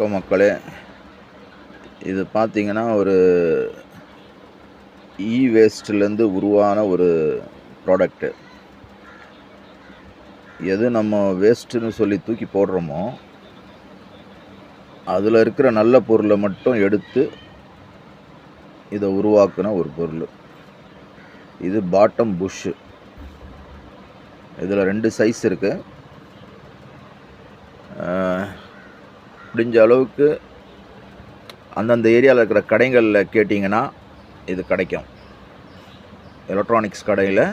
மக்களே, இது பார்த்தீங்கன்னா ஒரு வேஸ்ட்லேருந்து உருவான ஒரு ப்ராடக்ட்டு. எது நம்ம வேஸ்ட்டுன்னு சொல்லி தூக்கி போடுறோமோ அதில் இருக்கிற நல்ல பொருளை மட்டும் எடுத்து இதை உருவாக்குன ஒரு பொருள். இது பாட்டம் புஷ்ஷு. இதில் 2 சைஸ் இருக்குது. முடிஞ்ச அளவுக்கு அந்தந்த ஏரியாவில் இருக்கிற கடைகளில் கேட்டிங்கன்னா இது கிடைக்கும். எலக்ட்ரானிக்ஸ் கடையில்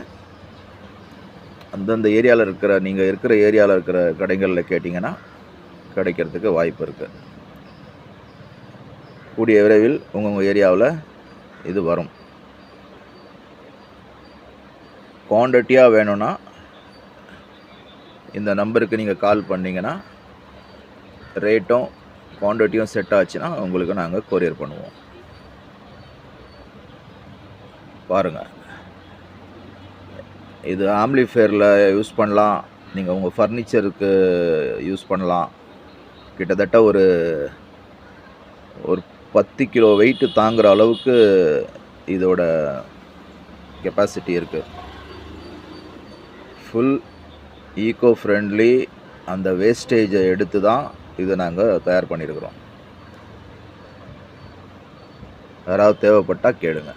அந்தந்த ஏரியாவில் இருக்கிற நீங்கள் இருக்கிற ஏரியாவில் இருக்கிற கடைகளில் கேட்டிங்கன்னா கிடைக்கிறதுக்கு வாய்ப்பு இருக்குது. கூடிய விரைவில் உங்கள் ஏரியாவில் இது வரும். குவான்டிட்டியாக வேணும்னா இந்த நம்பருக்கு நீங்கள் கால் பண்ணிங்கன்னா ரேட்டும் குவான்டிட்டியும் செட் ஆச்சுன்னா உங்களுக்கு நாங்கள் கொரியர் பண்ணுவோம். பாருங்கள், இது ஆம்ப்ளிஃபையரில் யூஸ் பண்ணலாம், நீங்கள் உங்கள் ஃபர்னிச்சருக்கு யூஸ் பண்ணலாம். கிட்டத்தட்ட ஒரு 10 கிலோ வெயிட்டு தாங்குகிற அளவுக்கு இதோட கெப்பாசிட்டி இருக்குது. Full eco friendly. அந்த வேஸ்டேஜை எடுத்து தான் இதை நாங்கள் தயார் பண்ணியிருக்கிறோம். யாராவது தேவைப்பட்டால் கேளுங்க.